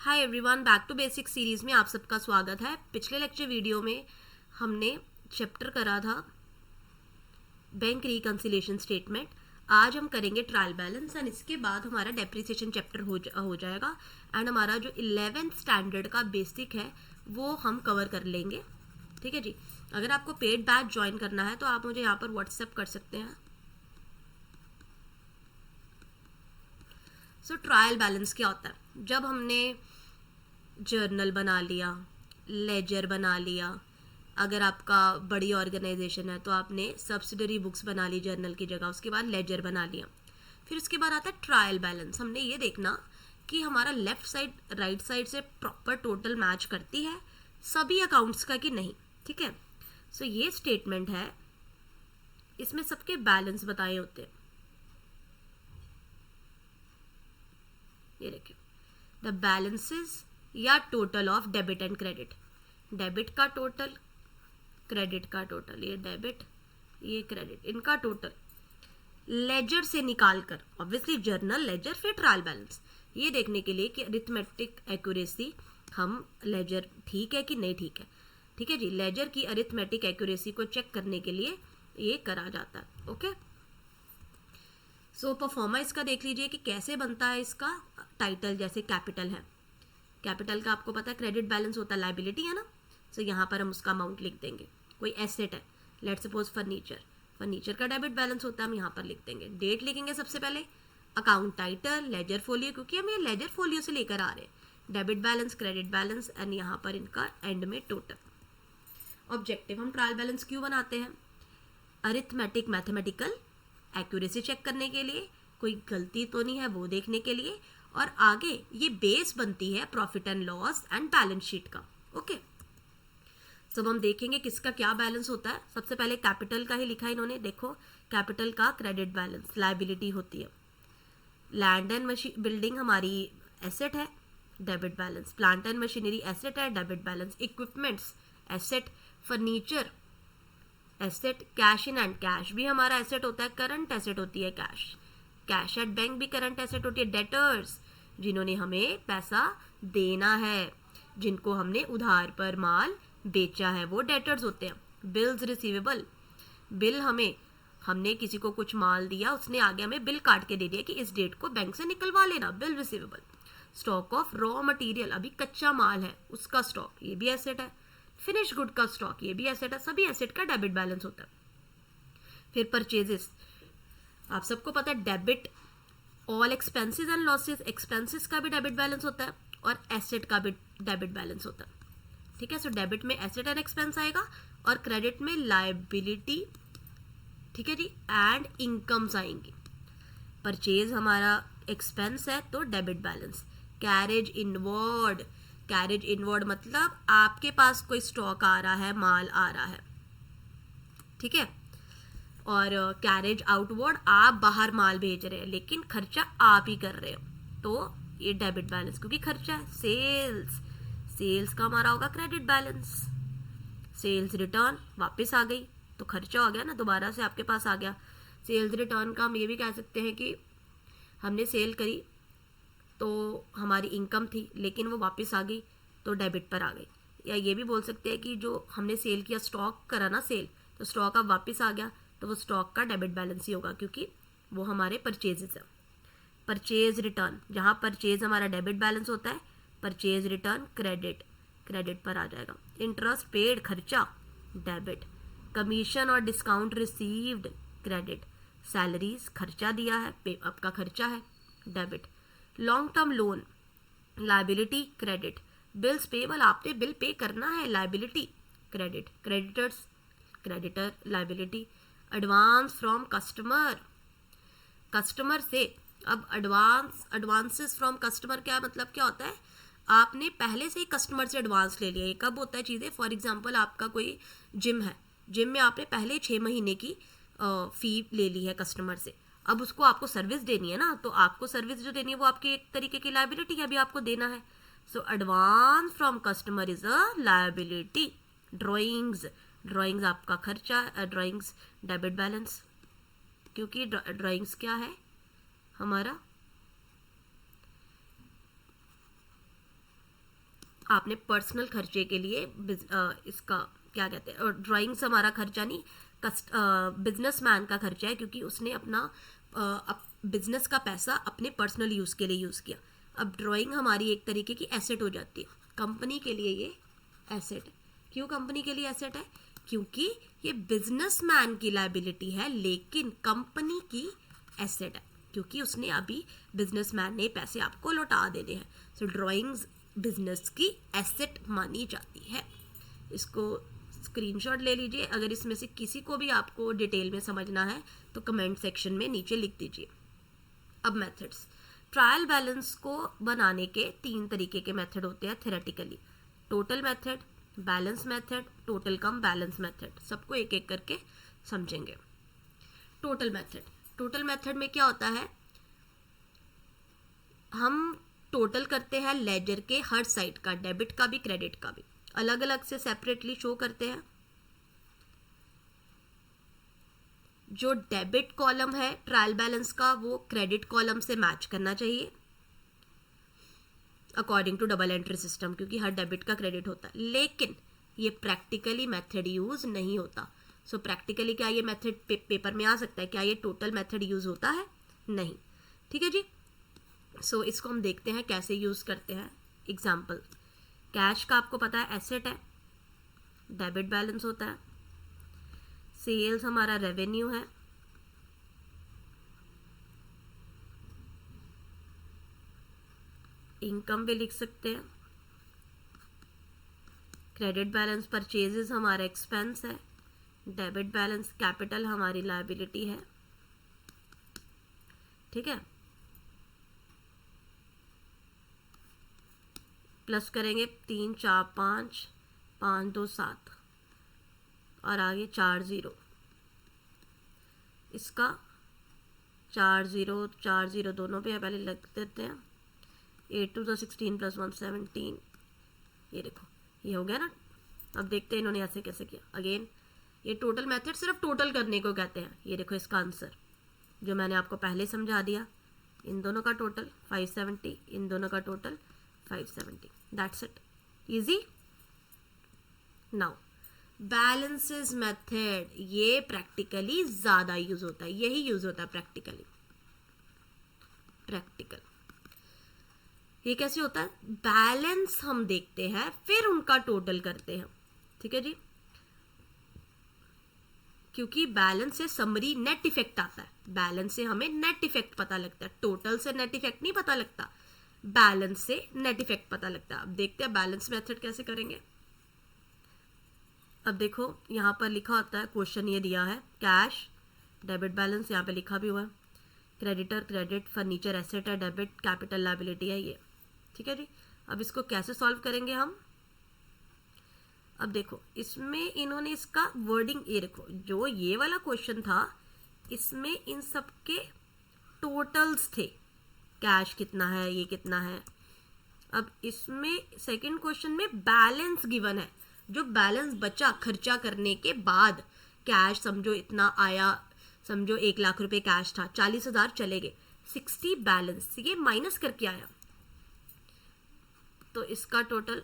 Hi everyone, back to basic series में आप सबका स्वागत है। पिछले लेक्चर वीडियो में हमने चैप्टर करा था बैंक रिकंसिलिएशन स्टेटमेंट। आज हम करेंगे ट्रायल बैलेंस एंड इसके बाद हमारा डेप्रिसिएशन चैप्टर हो जाएगा एंड हमारा जो 11th स्टैंडर्ड का बेसिक है वो हम कवर कर लेंगे। ठीक है जी। अगर आपको पेड बैच ज्वाइन करना है तो आप मुझे यहाँ पर व्हाट्सएप कर सकते हैं। सो ट्रायल बैलेंस क्या होता है? जब हमने जर्नल बना लिया, लेजर बना लिया, अगर आपका बड़ी ऑर्गेनाइजेशन है तो आपने सब्सिडरी बुक्स बना ली जर्नल की जगह, उसके बाद लेजर बना लिया। फिर उसके बाद आता है ट्रायल बैलेंस। हमने ये देखना कि हमारा लेफ्ट साइड राइट साइड से प्रॉपर टोटल मैच करती है सभी अकाउंट्स का कि नहीं। ठीक है। सो ये स्टेटमेंट है, इसमें सबके बैलेंस बताए होते हैं। ये देखिए, द बैलेंसेस या total of debit and credit. Debit का टोटल, क्रेडिट का टोटल, ये डेबिट ये क्रेडिट, इनका टोटल लेजर से निकालकर, ऑब्वियसली जर्नल, लेजर, फिर ट्रायल बैलेंस, ये देखने के लिए कि अरिथमेटिक एक्यूरेसी, हम लेजर ठीक है कि नहीं ठीक है। ठीक है जी। लेजर की अरिथमेटिक एक्यूरेसी को चेक करने के लिए ये करा जाता है। ओके। सो परफॉर्मा इसका देख लीजिए कि कैसे बनता है। इसका टाइटल जैसे कैपिटल है, कैपिटल का आपको पता है क्रेडिट बैलेंस होता है, लाइबिलिटी है ना। सो यहाँ पर हम उसका अमाउंट लिख देंगे। कोई एसेट है, लेट्स सपोज फर्नीचर, फर्नीचर का डेबिट बैलेंस होता है, हम यहाँ पर लिख देंगे। डेट लिखेंगे सबसे पहले, अकाउंट टाइटल, लेजर फोलियो, क्योंकि हम ये लेजर फोलियो से लेकर आ रहे हैं। Debit balance, credit balance and यहाँ पर इनका एंड में टोटल। ऑब्जेक्टिव, हम ट्रायल बैलेंस क्यों बनाते हैं? अरिथमेटिक मैथमेटिकल एक्यूरेसी चेक करने के लिए, कोई गलती तो नहीं है वो देखने के लिए, और आगे ये बेस बनती है profit and loss and balance sheet का। ओके। सब हम देखेंगे किसका क्या बैलेंस होता है। सबसे पहले कैपिटल का ही लिखा है इन्होंने, देखो कैपिटल का क्रेडिट बैलेंस, लायबिलिटी होती है। लैंड एंड बिल्डिंग हमारी एसेट है, debit balance. Plant and machinery asset है, debit balance. Equipments asset, furniture asset. Cash in hand, cash भी हमारा एसेट होता है, करंट एसेट होती है कैश। कैश एट बैंक भी करंट एसेट होती है। डेटर्स, जिन्होंने हमें पैसा देना है, जिनको हमने उधार पर माल बेचा है, वो डेटर्स होते हैं। बिल्स रिसीवेबल, बिल हमने किसी को कुछ माल दिया, उसने आगे हमें बिल काट के दे दिया कि इस डेट को बैंक से निकलवा लेना, bill receivable. Stock of raw material, अभी कच्चा माल है उसका स्टॉक, ये भी एसेट है। फिनिश गुड का स्टॉक, ये भी एसेट है। सभी एसेट का डेबिट बैलेंस होता है। फिर परचेजेस, आप सबको पता है debit all expenses and losses, expenses का भी डेबिट बैलेंस होता है और एसेट का भी डेबिट बैलेंस होता है। ठीक है। सो डेबिट में एसेट एंड एक्सपेंस आएगा और क्रेडिट में लायबिलिटी, ठीक है जी, एंड इनकम्स आएंगी। परचेज हमारा एक्सपेंस है तो debit balance. Carriage inward, carriage inward मतलब आपके पास कोई स्टॉक आ रहा है, माल आ रहा है, ठीक है। और कैरेज आउटवर्ड, आप बाहर माल भेज रहे हैं लेकिन खर्चा आप ही कर रहे हो, तो ये डेबिट बैलेंस, क्योंकि खर्चा है। सेल्स, सेल्स का हमारा होगा क्रेडिट बैलेंस। सेल्स रिटर्न वापस आ गई तो खर्चा हो गया ना, दोबारा से आपके पास आ गया। सेल्स रिटर्न का हम ये भी कह सकते हैं कि हमने सेल करी तो हमारी इनकम थी लेकिन वो वापस आ गई तो डेबिट पर आ गई। या ये भी बोल सकते हैं कि जो हमने सेल किया, स्टॉक करा ना सेल, तो स्टॉक अब वापस आ गया तो वो स्टॉक का डेबिट बैलेंस ही होगा क्योंकि वो हमारे परचेजेस है। परचेज रिटर्न, जहाँ परचेज हमारा डेबिट बैलेंस होता है, परचेज रिटर्न क्रेडिट, क्रेडिट पर आ जाएगा। इंटरेस्ट पेड, खर्चा, डेबिट। कमीशन और डिस्काउंट रिसीव्ड, क्रेडिट। सैलरीज, खर्चा दिया है, पे आपका खर्चा है, debit. Long term loan, liability, credit. Bills payable, आपने बिल पे करना है, liability, credit. Creditors, creditor, liability. Advance from customer, customer से, अब एडवांसेस फ्रॉम कस्टमर क्या मतलब क्या होता है? आपने पहले से ही कस्टमर से एडवांस ले लिया। ये कब होता है चीज़ें? फॉर एग्जांपल आपका कोई जिम है, जिम में आपने पहले 6 महीने की फी ले ली है कस्टमर से, अब उसको आपको सर्विस देनी है ना, तो आपको सर्विस जो देनी है वो आपकी एक तरीके की लायबिलिटी है, अभी आपको देना है। So advance from customer is a liability. Drawings, drawings आपका खर्चा, ड्राइंग्स डेबिट बैलेंस, क्योंकि ड्राइंग्स क्या है हमारा आपने पर्सनल खर्चे के लिए इसका क्या कहते हैं, और ड्राइंग्स हमारा खर्चा नहीं, बिजनेसमैन का खर्चा है, क्योंकि उसने अपना बिजनेस का पैसा अपने पर्सनल यूज़ के लिए यूज़ किया। अब ड्राइंग हमारी एक तरीके की एसेट हो जाती है, कंपनी के लिए ये एसेट है। क्यों कंपनी के लिए एसेट है? क्योंकि ये बिजनेसमैन की लायबिलिटी है लेकिन कंपनी की एसेट है, क्योंकि उसने अभी बिजनेसमैन ने पैसे आपको लौटा देने हैं। सो ड्राइंग्स बिजनेस की एसेट मानी जाती है। इसको स्क्रीनशॉट ले लीजिए। अगर इसमें से किसी को भी आपको डिटेल में समझना है तो कमेंट सेक्शन में नीचे लिख दीजिए। अब मेथड्स, ट्रायल बैलेंस को बनाने के 3 तरीके के मेथड होते हैं theoretically, total method, balance method, total cum balance method. सबको एक एक करके समझेंगे। टोटल मेथड, टोटल मेथड में क्या होता है, हम टोटल करते हैं लेजर के हर साइड का, डेबिट का भी क्रेडिट का भी, अलग अलग से सेपरेटली शो करते हैं। जो डेबिट कॉलम है ट्रायल बैलेंस का वो क्रेडिट कॉलम से मैच करना चाहिए according to double entry system, क्योंकि हर डेबिट का क्रेडिट होता है। लेकिन ये प्रैक्टिकली मेथड यूज नहीं होता। सो प्रैक्टिकली क्या ये मेथड पेपर में आ सकता है? क्या ये टोटल मेथड यूज होता है? नहीं। ठीक है जी। सो इसको हम देखते हैं कैसे यूज करते हैं। एग्जाम्पल, कैश का आपको पता है एसेट है, डेबिट बैलेंस होता है। सेल्स हमारा रेवेन्यू है, इनकम भी लिख सकते हैं। क्रेडिट बैलेंस परचेजेस हमारा एक्सपेंस है, डेबिट बैलेंस कैपिटल हमारी लायबिलिटी है। ठीक है, प्लस करेंगे 3 4 5 5 2 7 और आगे 4 0। इसका 4 0 दोनों पे पहले लग देते हैं। 8 2 16 + 1 17। ये देखो ये हो गया ना। अब देखते हैं इन्होंने ऐसे कैसे किया। अगेन ये टोटल मेथड सिर्फ टोटल करने को कहते हैं। ये देखो इसका आंसर जो मैंने आपको पहले समझा दिया, इन दोनों का टोटल 570, इन दोनों का total 570। That's it, easy. Now balances method, ये प्रैक्टिकली ज़्यादा यूज होता है, यही यूज होता है प्रैक्टिकली। प्रैक्टिकल ये कैसे होता है? बैलेंस हम देखते हैं फिर उनका टोटल करते हैं। ठीक है जी, क्योंकि बैलेंस से समरी नेट इफेक्ट आता है, बैलेंस से हमें नेट इफेक्ट पता लगता है, टोटल से नेट इफेक्ट नहीं पता लगता, बैलेंस से नेट इफेक्ट पता लगता है। अब देखते हैं बैलेंस मेथड कैसे करेंगे। अब देखो यहाँ पर लिखा होता है, क्वेश्चन ये दिया है, कैश डेबिट बैलेंस, यहाँ पे लिखा भी हुआ है, क्रेडिटर क्रेडिट, फर्नीचर एसेट है, डेबिट कैपिटल लायबिलिटी है ये। ठीक है जी, अब इसको कैसे सॉल्व करेंगे हम? अब देखो इसमें इन्होंने इसका वर्डिंग, ये देखो जो ये वाला क्वेश्चन था इसमें इन सब के टोटल्स थे, कैश कितना है, ये कितना है। अब इसमें सेकंड क्वेश्चन में बैलेंस गिवन है, जो बैलेंस बचा खर्चा करने के बाद, कैश समझो इतना आया, समझो 1 लाख रुपए कैश था, 40,000 चले गए, 60 बैलेंस, ये माइनस करके आया, तो इसका टोटल।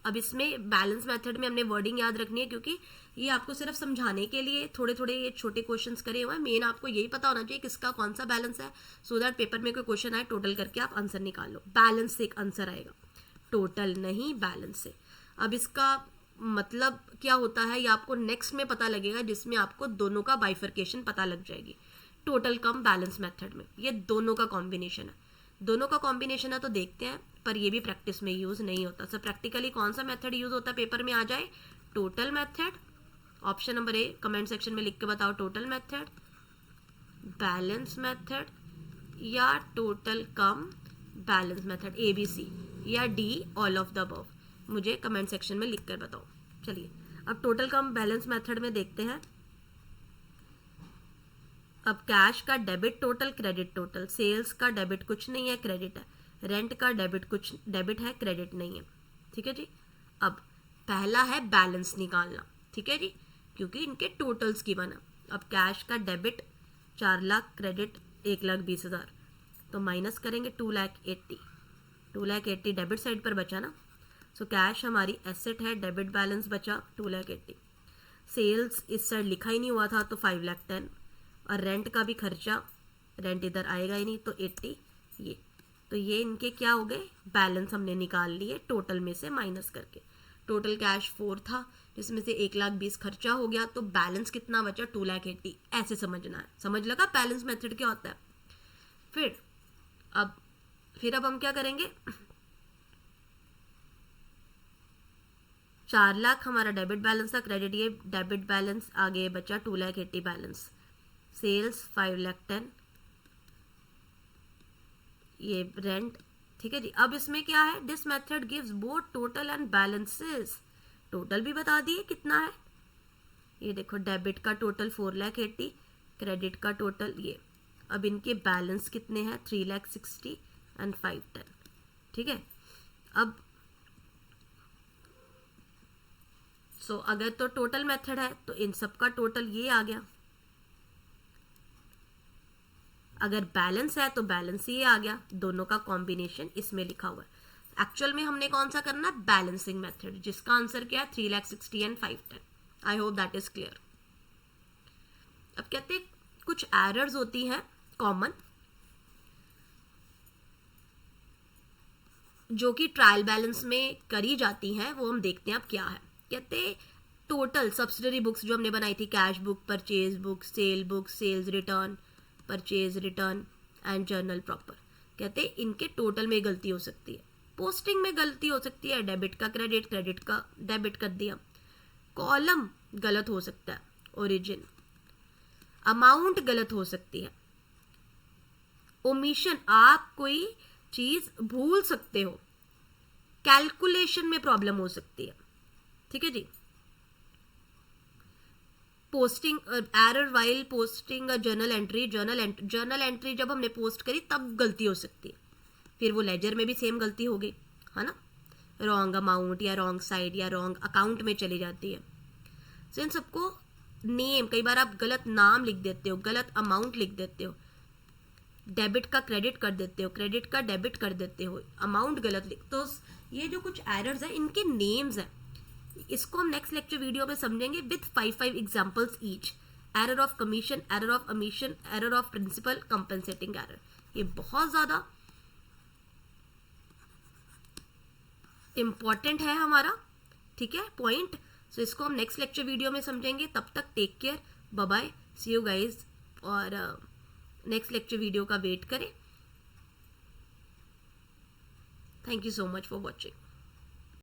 अब इसमें बैलेंस मेथड में हमने वर्डिंग याद रखनी है, क्योंकि ये आपको सिर्फ समझाने के लिए थोड़े थोड़े ये छोटे क्वेश्चंस करे हुए हैं। मेन आपको यही पता होना चाहिए किसका कौन सा बैलेंस है, सो दैट पेपर में कोई क्वेश्चन आए टोटल करके आप आंसर निकाल लो। बैलेंस से एक आंसर आएगा, टोटल नहीं बैलेंस से। अब इसका मतलब क्या होता है ये आपको नेक्स्ट में पता लगेगा, जिसमें आपको दोनों का बाइफर्केशन पता लग जाएगी। टोटल कम बैलेंस मेथड में ये दोनों का कॉम्बिनेशन है, दोनों का कॉम्बिनेशन है, तो देखते हैं। पर ये भी प्रैक्टिस में यूज नहीं होता। सो प्रैक्टिकली कौन सा मेथड यूज होता है पेपर में आ जाए? Total method. Option number A comment section में लिख के बताओ, टोटल मेथड, बैलेंस मेथड या total cum balance method, ABC या D, all of the above. मुझे कमेंट सेक्शन में लिख कर बताओ। चलिए अब टोटल कम बैलेंस मेथड में देखते हैं। अब कैश का debit total, credit total, sales का डेबिट कुछ नहीं है, क्रेडिट है, रेंट का डेबिट कुछ डेबिट है, क्रेडिट नहीं है। ठीक है जी, अब पहला है बैलेंस निकालना। ठीक है जी, क्योंकि इनके टोटल्स की बना। अब कैश का डेबिट 4 लाख, क्रेडिट 1,20,000, तो माइनस करेंगे 2,80,000, 2,80,000 डेबिट साइड पर बचा ना, सो कैश हमारी एसेट है, डेबिट बैलेंस बचा 2,80,000। सेल्स इस साइड लिखा ही नहीं हुआ था तो 5,10,000, और रेंट का भी खर्चा, रेंट इधर आएगा ही नहीं तो 80 ये, तो ये इनके क्या हो गए, बैलेंस हमने निकाल लिए टोटल में से माइनस करके। टोटल कैश 4 था जिसमें से 1,20,000 खर्चा हो गया, तो बैलेंस कितना बचा 2,80,000। ऐसे समझना है, समझ लगा बैलेंस मेथड क्या होता है। फिर अब हम क्या करेंगे, 4,00,000 हमारा डेबिट बैलेंस था, क्रेडिट ये डेबिट बैलेंस, आगे बचा 2,80,000 बैलेंस। सेल्स 5,10,000, ये रेंट, ठीक है जी। अब इसमें क्या है, this method gives both total and balances, total भी बता दिए कितना है, ये देखो डेबिट का टोटल 4,80,000, क्रेडिट का टोटल ये। अब इनके बैलेंस कितने हैं, 3,60,000 एंड 5,10,000, ठीक है। अब अगर तो टोटल मेथड है तो इन सब का टोटल ये आ गया, अगर बैलेंस है तो बैलेंस ये आ गया, दोनों का कॉम्बिनेशन इसमें लिखा हुआ है। एक्चुअल में हमने कौन सा करना, बैलेंसिंग मेथड, जिसका आंसर क्या है 3,60,000 and 5,10,000। I hope that is clear. अब कहते हैं कुछ एरर्स होती हैं कॉमन, जो कि ट्रायल बैलेंस में करी जाती हैं, वो हम देखते हैं अब क्या है। कहते हैं टोटल सब्सिडरी बुक्स जो हमने बनाई थी, cash book, purchase book, sales return, purchase return and journal proper, कहते हैं इनके टोटल में गलती हो सकती है, पोस्टिंग में गलती हो सकती है, डेबिट का क्रेडिट, क्रेडिट का डेबिट कर दिया, कॉलम गलत हो सकता है, ओरिजिन, अमाउंट गलत हो सकती है, ओमिशन, आप कोई चीज भूल सकते हो, कैलकुलेशन में प्रॉब्लम हो सकती है, ठीक है जी। Posting error while posting journal entry जब हमने पोस्ट करी तब गलती हो सकती है, फिर वो लेजर में भी सेम गलती हो गई है ना, रॉन्ग अमाउंट या रॉन्ग साइड या रॉन्ग अकाउंट में चली जाती है। सो इन सबको नेम, कई बार आप गलत नाम लिख देते हो, गलत अमाउंट लिख देते हो, डेबिट का क्रेडिट कर देते हो, क्रेडिट का डेबिट कर देते हो, अमाउंट गलत लिख, तो ये जो कुछ एरर्स है इनके नेम्स हैं, इसको हम नेक्स्ट लेक्चर वीडियो में समझेंगे with 5 examples each. Error of commission, error of omission, error of principle, compensating error, ये बहुत ज्यादा इंपॉर्टेंट है हमारा, ठीक है पॉइंट। सो इसको हम नेक्स्ट लेक्चर वीडियो में समझेंगे, तब तक take care, bye bye, see you guys, और नेक्स्ट लेक्चर वीडियो का वेट करें। Thank you so much for watching.